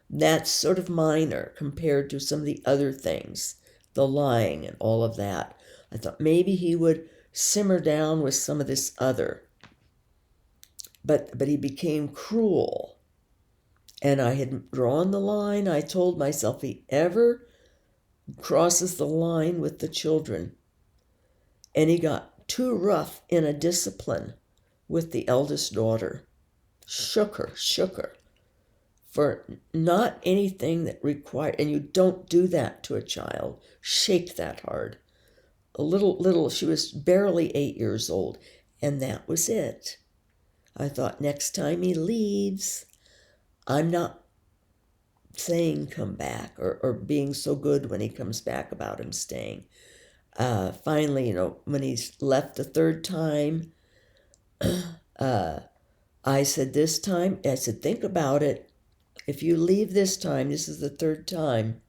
That's sort of minor compared to some of the other things, the lying and all of that. I thought maybe he would simmer down with some of this other. But he became cruel. And I had drawn the line. I told myself, if he ever crosses the line with the children, and he got too rough in a discipline with the eldest daughter, shook her for not anything that required, and you don't do that to a child, shake that hard. She was barely 8 years old, and that was it. I thought, next time he leaves, I'm not saying come back or being so good when he comes back about him staying. Finally, when he's left the third time, I said, think about it. If you leave this time, this is the third time,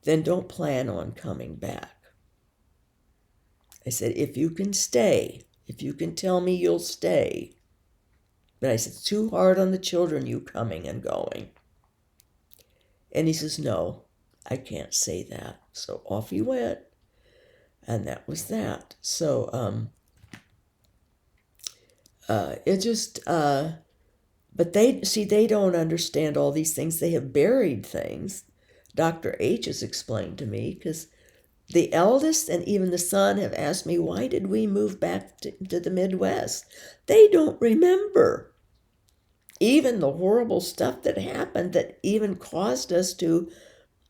then don't plan on coming back. I said, if you can stay, if you can tell me you'll stay. But I said, it's too hard on the children, you coming and going. And he says, no, I can't say that. So off he went. And that was that. So, but they don't understand all these things. They have buried things. Dr. H has explained to me, because the eldest and even the son have asked me, why did we move back to the Midwest? They don't remember. Even the horrible stuff that happened that even caused us to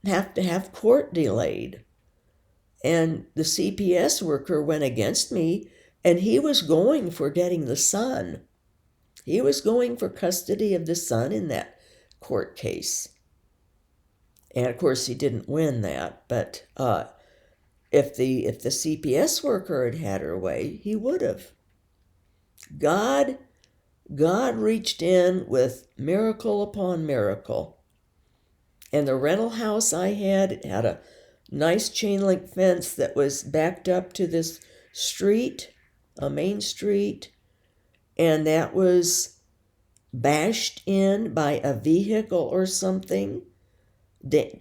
have court delayed. And the CPS worker went against me, and he was going for getting the son. He was going for custody of the son in that court case. And of course, he didn't win that. But if the CPS worker had had her way, he would have. God reached in with miracle upon miracle. And the rental house I had, it had a nice chain link fence that was backed up to this street, a main street, and that was bashed in by a vehicle or something.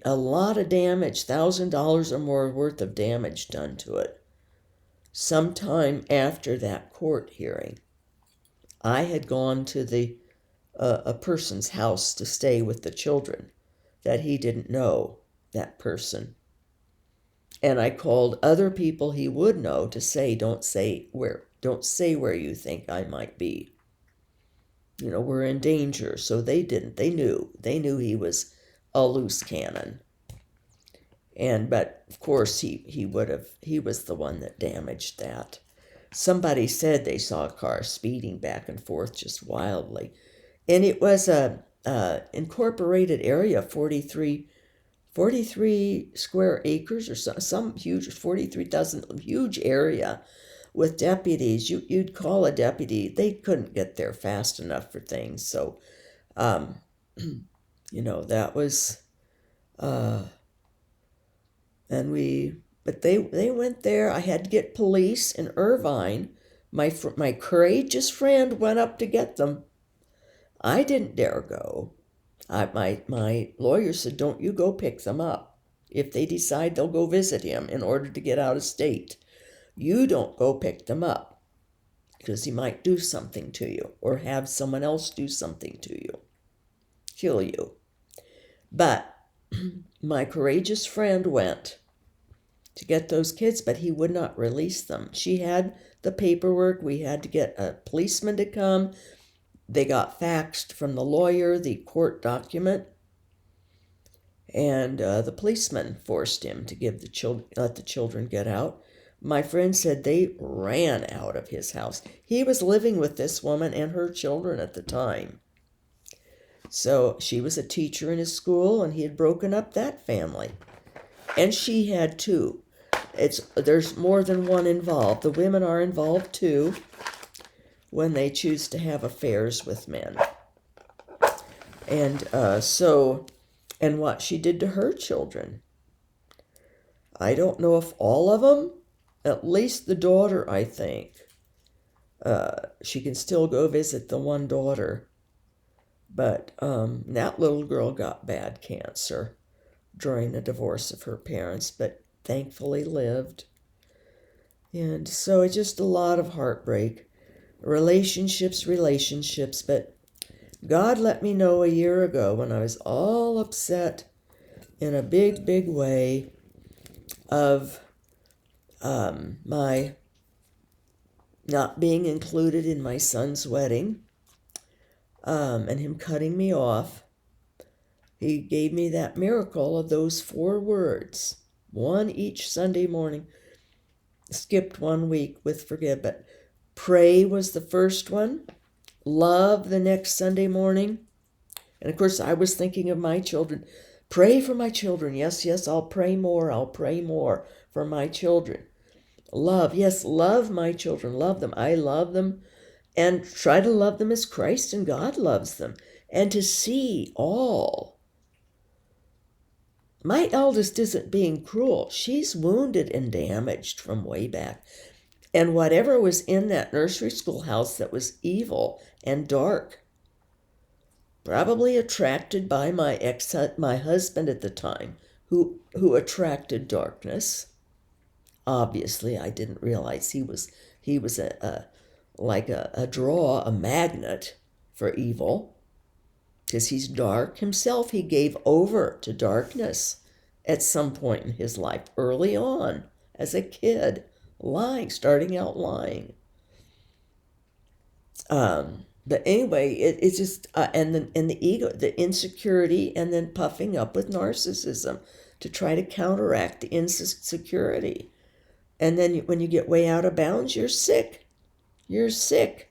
A lot of damage, $1,000 or more worth of damage done to it. Sometime after that court hearing, I had gone to a person's house to stay with the children that he didn't know, that person. And I called other people he would know to say, don't say where you think I might be. We're in danger. So they didn't. They knew he was a loose cannon. But of course he was the one that damaged that. Somebody said they saw a car speeding back and forth just wildly. And it was a incorporated area, 43 square acres or some huge, 43,000, huge area with deputies. You'd call a deputy. They couldn't get there fast enough for things. So, that was, but they went there. I had to get police in Irvine. My courageous friend went up to get them. I didn't dare go. My lawyer said, don't you go pick them up. If they decide they'll go visit him in order to get out of state, you don't go pick them up, because he might do something to you or have someone else do something to you, kill you. But my courageous friend went to get those kids, but he would not release them. She had the paperwork. We had to get a policeman to come. They got faxed from the lawyer the court document, and the policeman forced him to let the children get out. My friend said they ran out of his house. He was living with this woman and her children at the time. So she was a teacher in his school, and he had broken up that family. And she had two. There's more than one involved. The women are involved too when they choose to have affairs with men. And and what she did to her children. I don't know if all of them, at least the daughter, I think. She can still go visit the one daughter. But that little girl got bad cancer during the divorce of her parents, but thankfully lived. And so it's just a lot of heartbreak. Relationships, but God let me know a year ago when I was all upset in a big, big way of my not being included in my son's wedding and him cutting me off. He gave me that miracle of those 4 words, one each Sunday morning. Skipped 1 week with forgive, but pray was the first one. Love the next Sunday morning. And of course, I was thinking of my children. Pray for my children. Yes, I'll pray more. I'll pray more for my children. Love. Yes, love my children. Love them. I love them. And try to love them as Christ and God loves them. And to see all. My eldest isn't being cruel. She's wounded and damaged from way back. And whatever was in that nursery school house that was evil and dark, probably attracted by my husband at the time, who attracted darkness. Obviously, I didn't realize he was a draw, a magnet for evil. Because he's dark himself, he gave over to darkness at some point in his life, early on, as a kid, starting out lying. But anyway, it's just, and the ego, the insecurity, and then puffing up with narcissism to try to counteract the insecurity. And then when you get way out of bounds, you're sick. You're sick.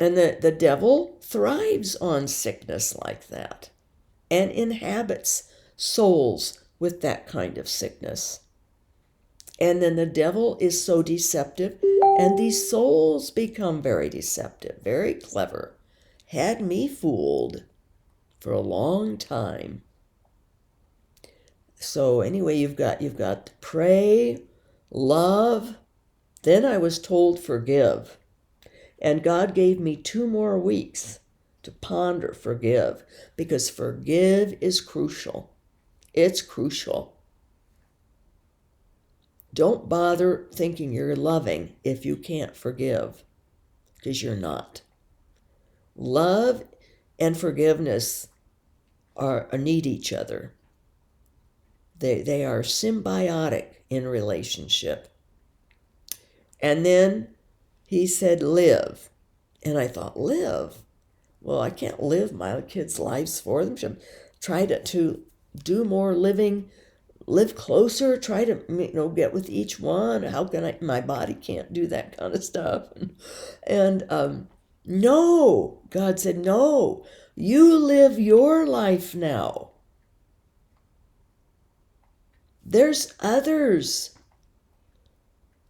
And the devil thrives on sickness like that and inhabits souls with that kind of sickness. And then the devil is so deceptive, and these souls become very deceptive, very clever. Had me fooled for a long time. So anyway, you've got to pray, love. Then I was told forgive. And God gave me 2 more weeks to ponder forgive, because forgive is crucial. It's crucial. Don't bother thinking you're loving if you can't forgive, because you're not. Love and forgiveness need each other. They are symbiotic in relationship. And then he said, live. And I thought, live? Well, I can't live my kids' lives for them. Should try to do more living, live closer, try to get with each one. How can I? My body can't do that kind of stuff. And no, God said, no, you live your life now. There's others.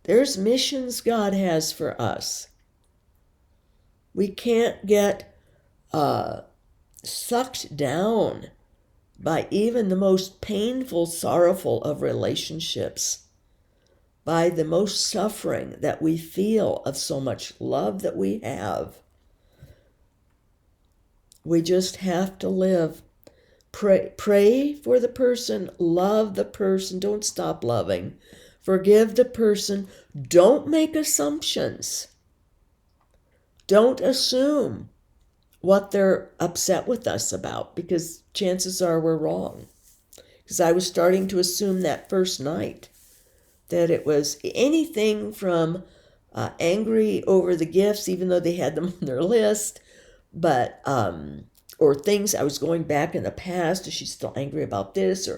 There's missions God has for us. We can't get sucked down by even the most painful, sorrowful of relationships, by the most suffering that we feel of so much love that we have. We just have to live. Pray for the person, love the person, don't stop loving. Forgive the person. Don't make assumptions. Don't assume what they're upset with us about, because chances are we're wrong. Because I was starting to assume that first night that it was anything from angry over the gifts, even though they had them on their list, but or things I was going back in the past. Is she still angry about this?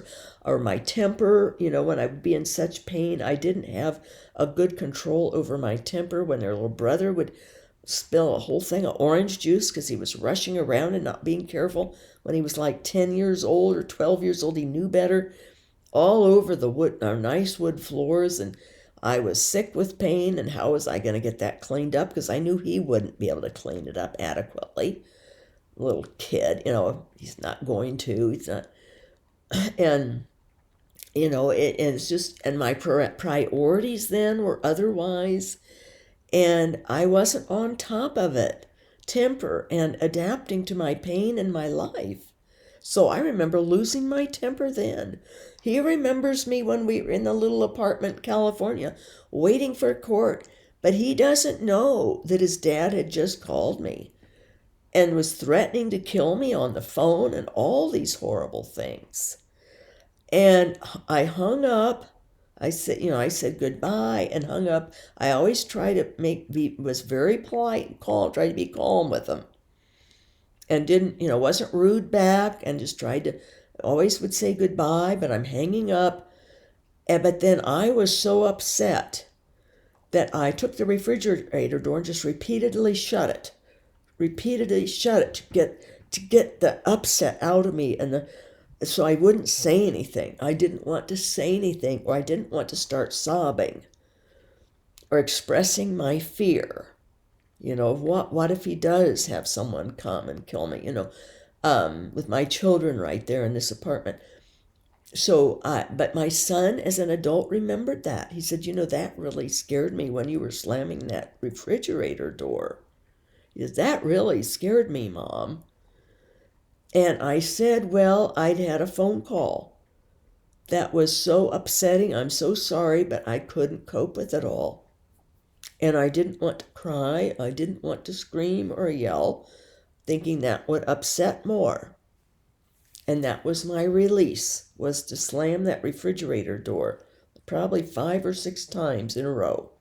Or my temper, when I would be in such pain, I didn't have a good control over my temper. When their little brother would spill a whole thing of orange juice because he was rushing around and not being careful when he was like 10 years old or 12 years old, he knew better. all over the wood, our nice wood floors, and I was sick with pain, and how was I going to get that cleaned up? Because I knew he wouldn't be able to clean it up adequately. Little kid, he's not going to. He's not, and it's just, and my priorities then were otherwise, and I wasn't on top of it, temper and adapting to my pain in my life. So I remember losing my temper then. He remembers me when we were in the little apartment in California waiting for court, but he doesn't know that his dad had just called me and was threatening to kill me on the phone and all these horrible things. And I hung up. I said goodbye and hung up. I always try to was very polite and calm, tried to be calm with him. And wasn't rude back, and just tried to, always would say goodbye, but I'm hanging up. But then I was so upset that I took the refrigerator door and just repeatedly shut it to get the upset out of me, so I wouldn't say anything. I didn't want to say anything, or I didn't want to start sobbing or expressing my fear. What if he does have someone come and kill me, with my children right there in this apartment. But my son as an adult remembered that. He said, that really scared me when you were slamming that refrigerator door. He said, that really scared me, Mom. And I said, well, I'd had a phone call that was so upsetting. I'm so sorry, but I couldn't cope with it all. And I didn't want to cry. I didn't want to scream or yell, thinking that would upset more. And that was my release, was to slam that refrigerator door probably 5 or 6 times in a row.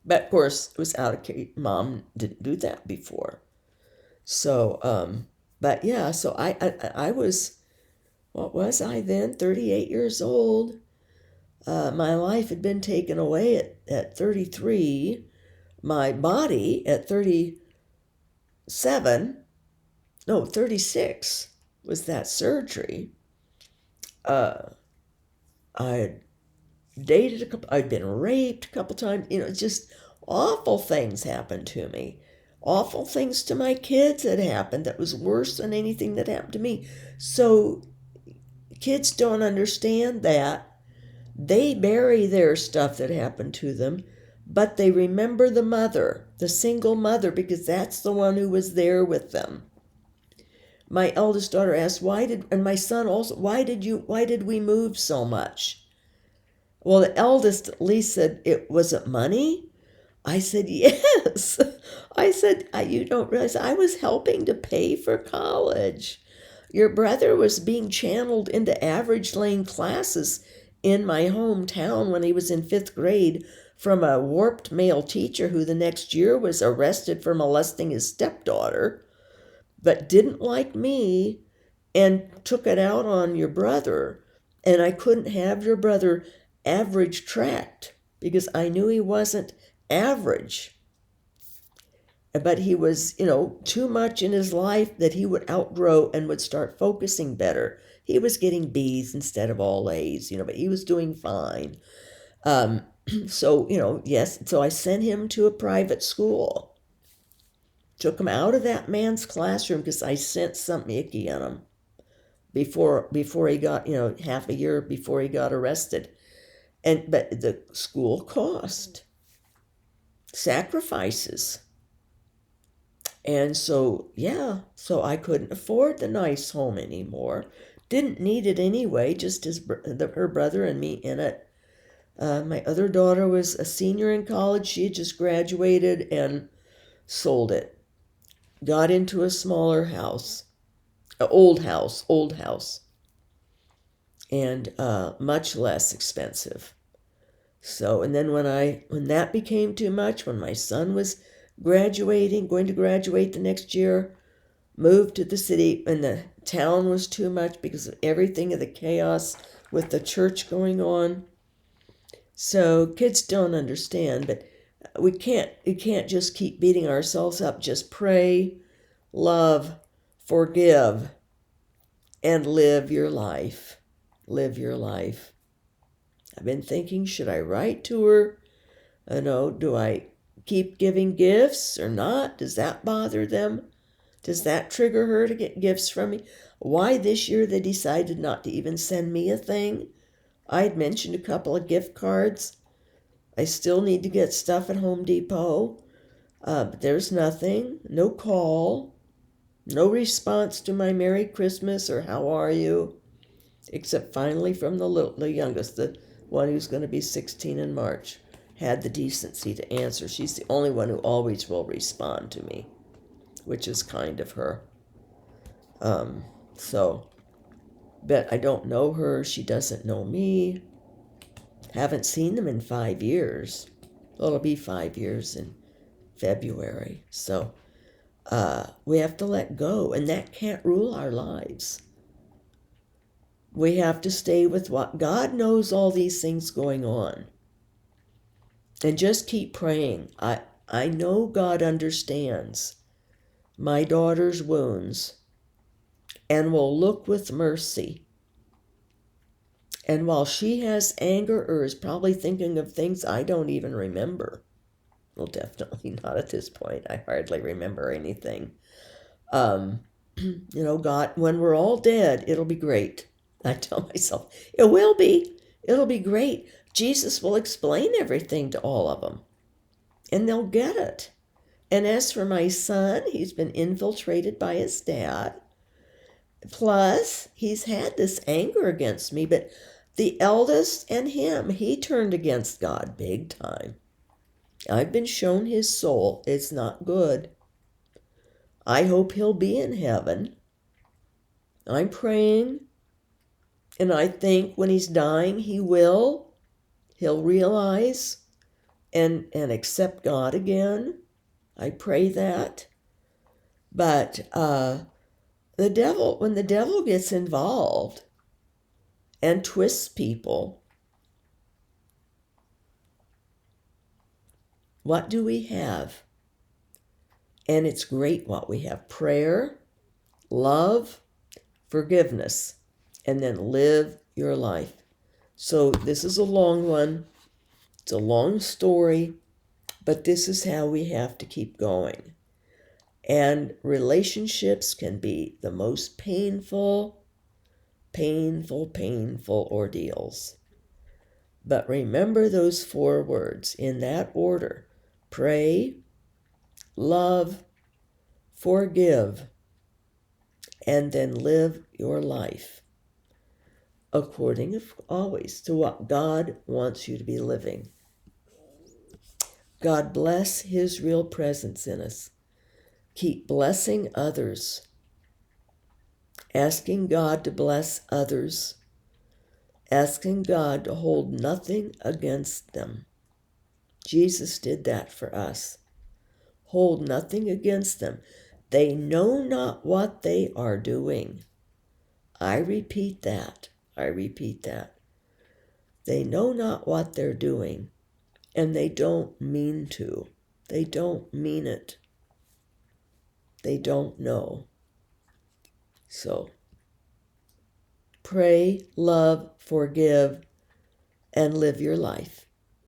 But of course, it was out of case. Mom didn't do that before. So, but yeah, so I was, what was I then? 38 years old. My life had been taken away at 33. My body at 36 was that surgery. I had dated I'd been raped a couple times. Just awful things happened to me. Awful things to my kids had happened that was worse than anything that happened to me. So kids don't understand that. They bury their stuff that happened to them, but they remember the mother, the single mother, because that's the one who was there with them. My eldest daughter asked, and my son also, why did we move so much? Well, the eldest at least said, was it money? I said, yes. I said, you don't realize I was helping to pay for college. Your brother was being channeled into average lane classes in my hometown when he was in 5th grade from a warped male teacher who the next year was arrested for molesting his stepdaughter, but didn't like me and took it out on your brother. And I couldn't have your brother average tracked because I knew he wasn't average. But he was, too much in his life that he would outgrow and would start focusing better. He was getting B's instead of all A's, but he was doing fine. So, yes, so I sent him to a private school. Took him out of that man's classroom because I sensed something icky on him before he got, half a year before he got arrested. But the school cost sacrifices. And so, so I couldn't afford the nice home anymore. Didn't need it anyway, just her brother and me in it. My other daughter was a senior in college. She had just graduated and sold it. Got into a smaller house, old house, and much less expensive. So, and then when that became too much, when my son was going to graduate the next year, moved to the city, and the town was too much because of everything of the chaos with the church going on. So kids don't understand, but we can't just keep beating ourselves up. Just pray, love, forgive, and live your life. live your life. I've been thinking, should I write to her? Do I keep giving gifts or not? Does that bother them? Does that trigger her to get gifts from me? Why this year they decided not to even send me a thing? I'd mentioned a couple of gift cards. I still need to get stuff at Home Depot. But there's nothing. No call. No response to my Merry Christmas or how are you? Except finally from the youngest, the one who's going to be 16 in March, had the decency to answer. She's the only one who always will respond to me, which is kind of her. But I don't know her. She doesn't know me. Haven't seen them in 5 years. Well, it'll be 5 years in February. So we have to let go, and that can't rule our lives. We have to stay with what God knows, all these things going on. And just keep praying. I know God understands my daughter's wounds and will look with mercy. And while she has anger or is probably thinking of things I don't even remember, well, definitely not at this point. I hardly remember anything. God, when we're all dead, it'll be great. I tell myself, it will be. It'll be great. Jesus will explain everything to all of them, and they'll get it. And as for my son, he's been infiltrated by his dad. Plus, he's had this anger against me, but the eldest and him, he turned against God big time. I've been shown his soul. It's not good. I hope he'll be in heaven. I'm praying, and I think when he's dying, he'll realize and accept God again. I pray that. But when the devil gets involved and twists people, what do we have? And it's great what we have: prayer, love, forgiveness, and then live your life. So this is a long one. It's a long story, but this is how we have to keep going. And relationships can be the most painful ordeals. But remember those 4 words in that order: pray, love, forgive, and then live your life according always to what God wants you to be living. God bless his real presence in us. Keep blessing others, asking God to bless others, asking God to hold nothing against them. Jesus did that for us. Hold nothing against them. They know not what they are doing. I repeat that. They know not what they're doing, and they don't mean to. They don't mean it. They don't know. So, pray, love, forgive, and live your life.